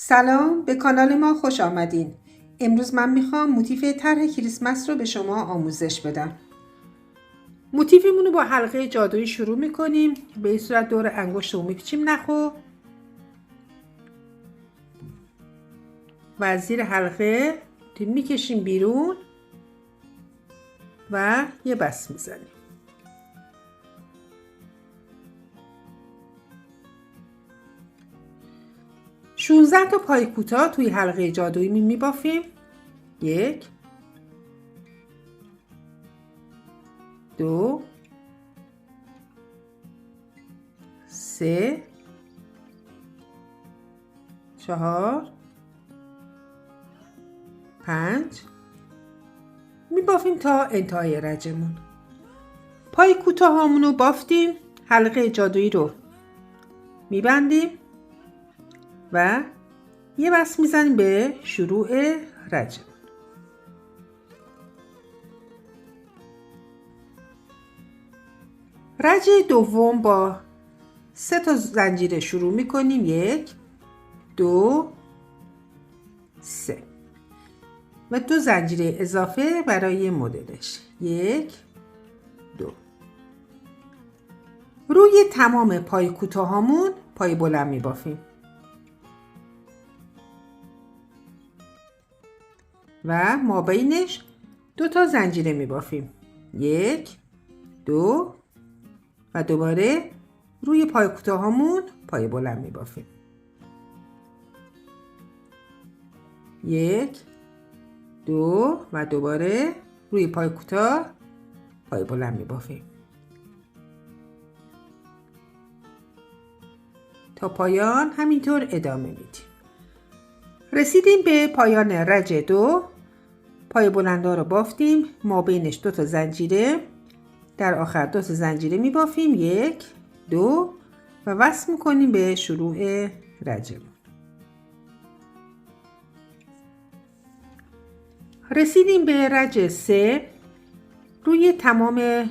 سلام، به کانال ما خوش آمدین. امروز من میخوام موتیف طرح کریسمس رو به شما آموزش بدم. موتیفمون رو با حلقه جادویی شروع میکنیم. به این صورت دور انگشتمون میپیچیم نخو و از زیر حلقه میکشیم بیرون و یه بس میزنیم. شونزده تا پای کوتاه توی حلقه جادویی میبافیم. 1 2 3 4 5 میبافیم تا انتهای رجمون. پای کوتاه همونو بافتیم، حلقه جادویی رو میبندیم و یه بس میزنیم به شروع رجمون. رج دوم با 3 تا زنجیره شروع میکنیم. 1 2 3 و 2 زنجیره اضافه برای مدلش. 1 2 روی تمام پای کوتاهامون پای بلند میبافیم و مابینش 2 تا زنجیره میبافیم. 1 2 و دوباره روی پای کوتاهامون پای بلند میبافیم. 1 2 و دوباره روی پای کوتاه پای بلند میبافیم تا پایان. همینطور ادامه میدیم. رسیدیم به پایان رج 2. پای بلندا رو بافتیم، ما بینش 2 تا زنجیره، در آخر 2 تا زنجیره میبافیم. 1 2 و وصل میکنیم به شروع رجمون. رسیدیم به رج 3. روی تمام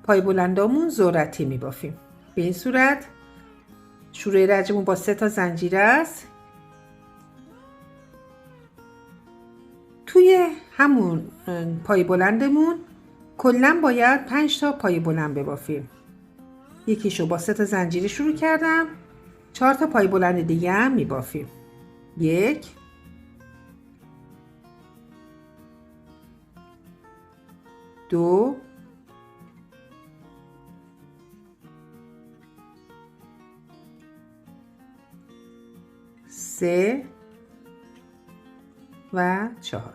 پای بلندامون ذرتی میبافیم. به این صورت شروع رجمون با 3 تا زنجیره است. توی همون پای بلندمون کلاً باید 5 تا پای بلند ببافیم. یکیشو با 3 تا زنجیره شروع کردم، 4 تا پای بلند دیگه هم میبافیم. 1 2 3 و 4.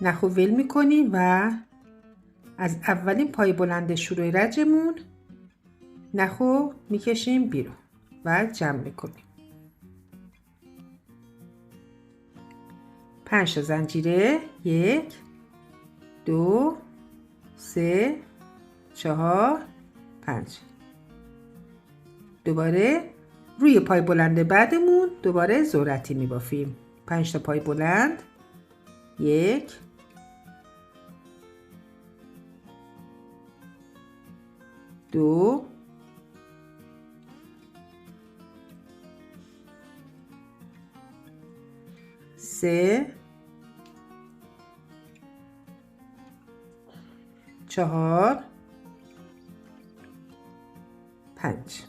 نخو ول میکنیم و از اولین پای بلند شروع رجمون نخو میکشیم بیرون و جمع میکنیم. 5 تا زنجیره. 1 2 3 4 5. دوباره روی پای بلند بعدمون دوباره ذرتی میبافیم. 5 تا پای بلند. 1 2 3 4 5.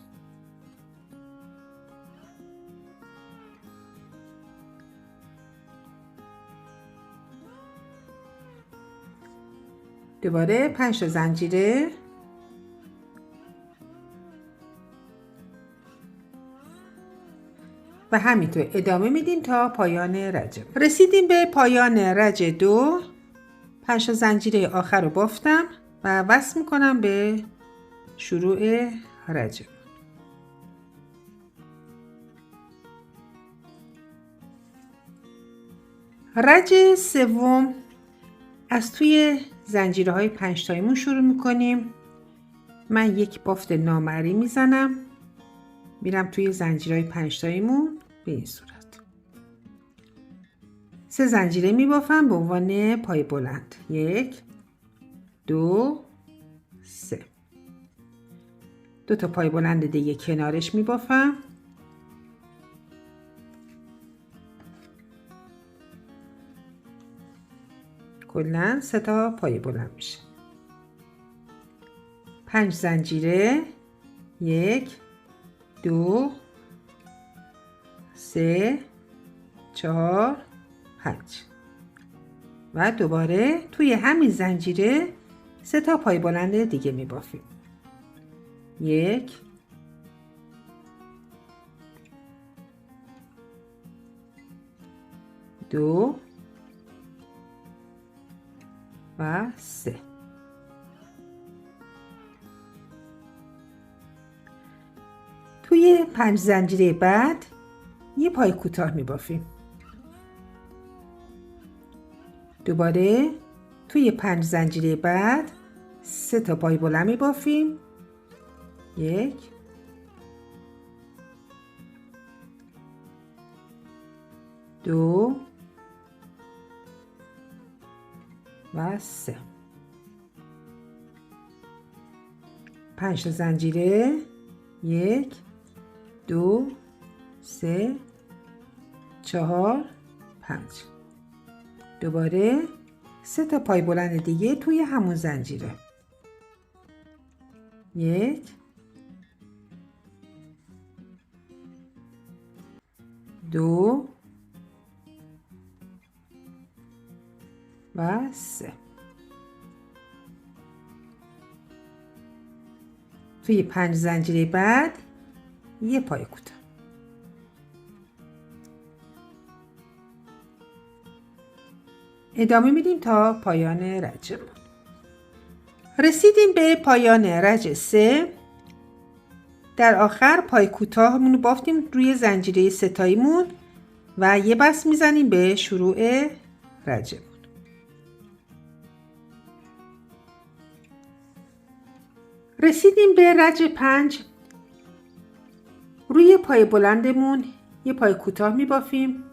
دوباره 5 تا زنجیره. و همینطور ادامه میدیم تا پایان رجم. رسیدیم به پایان رج 2. 5 تا زنجیره آخر رو بافتم و وصل میکنم به شروع رجم. رج سوم از توی زنجیره های 5 تاییمون شروع میکنیم. من یک بافت نامری میزنم، میرم توی زنجیره های 5 تاییمون به این صورت. 3 زنجیره میبافم به عنوان پای بلند. 1 2 3. 2 تا پای بلند دیگه کنارش میبافم. کلاً 3 تا پای بلند میشه. 5 زنجیره، 1 2 3 4 5 و دوباره توی همین زنجیره 3 تا پای بلند دیگه میبافیم. 1 2 و 3. توی 5 زنجیره بعد یه پای کوتاه میبافیم. دوباره توی 5 زنجیره بعد 3 تا پای بلند میبافیم. 1 2 و 3. 5 تا زنجیره، 1 2 3 4 5. دوباره 3 تا پای بلند دیگه توی همون زنجیره. 1 2 و 3. توی 5 زنجیره بعد یه پای کوتاه. ادامه میدیم تا پایان رجمون. رسیدیم به پایان رج 3. در آخر پای کوتاهمون رو بافتیم روی زنجیره 3 تاییمون و یه بست میزنیم به شروع رجمون. رسیدیم به رج 5. روی پای بلندمون یه پای کوتاه میبافیم.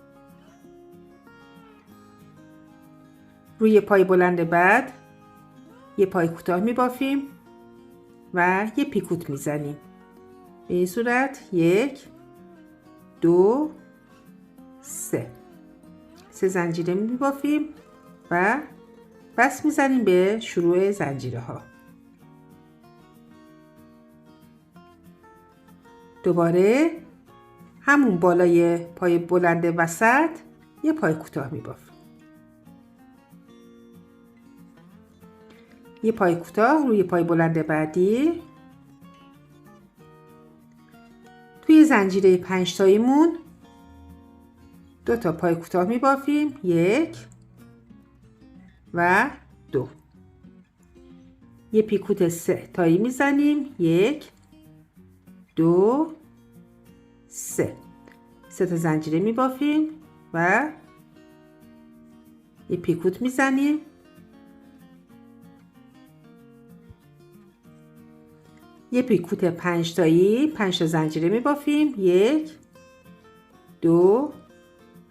روی پای بلند بعد یه پای کوتاه میبافیم و یه پیکوت میزنیم. به این صورت 1 2 3. 3 زنجیره میبافیم و بست میزنیم به شروع زنجیره ها. دوباره همون بالای پای بلند وسط یه پای کوتاه میبافیم. یه پای کوتاه روی پای بلند بعدی. توی زنجیره 5 تاییمون 2 تا پای کوتاه میبافیم. 1 و 2. یه پیکوت 3 تایی میزنیم. 1 2 3. 3 تا زنجیره میبافیم و یه پیکوت میزنیم. یه پیکوت 5 تایی، 5 تا زنجیره میبافیم. 1 2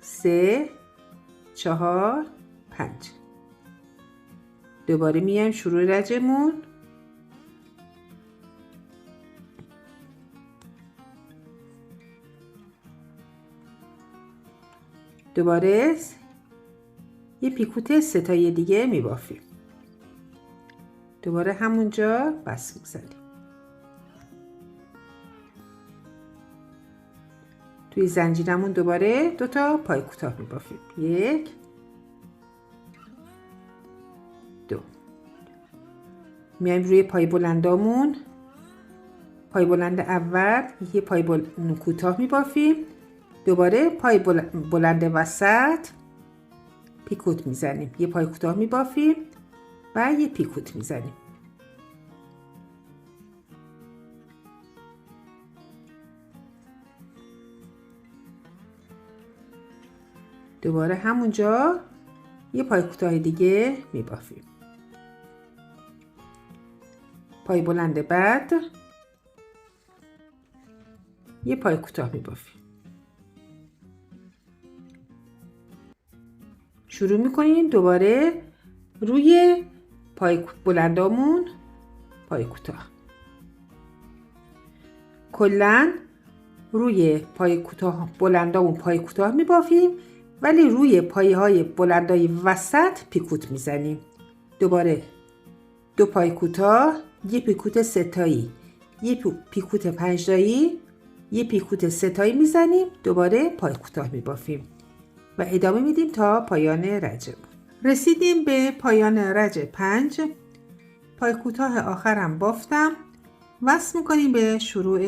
3 4 5. دوباره میایم شروع رجمون. دوباره یه پیکوت 3 تایی دیگه میبافیم. دوباره همونجا بس می‌زنیم. توی زنجیرمون دوباره 2 تا پای کوتاه میبافیم. 1 2. میایم روی پای بلندامون. پای بلند اول یه پای کوتاه میبافیم. دوباره پای بلند وسط پیکوت میزنیم. یه پای کوتاه میبافیم و یه پیکوت میزنیم. دوباره همونجا یه پای کوتاه دیگه میبافیم. پای بلند بعد یه پای کوتاه میبافیم. شروع میکنیم دوباره روی پای بلندامون پای کوتاه. کلاً روی پای کوتاه بلندامون پای کوتاه میبافیم ولی روی پایه های بلندای وسط پیکوت میزنیم. دوباره 2 پای کوتاه، 1 پیکوت 3 تایی، 1 پیکوت 5 تایی، 1 پیکوت 3 تایی میزنیم. دوباره پای کوتاه میبافیم و ادامه میدیم تا پایان رجه. رسیدیم به پایان رجه 5. پای کوتاه آخرم بافتم. وصل میکنیم به شروع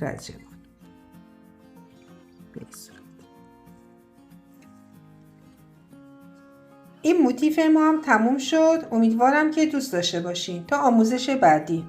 رجه. این موتیف ما هم تموم شد. امیدوارم که دوست داشته باشین. تا آموزش بعدی.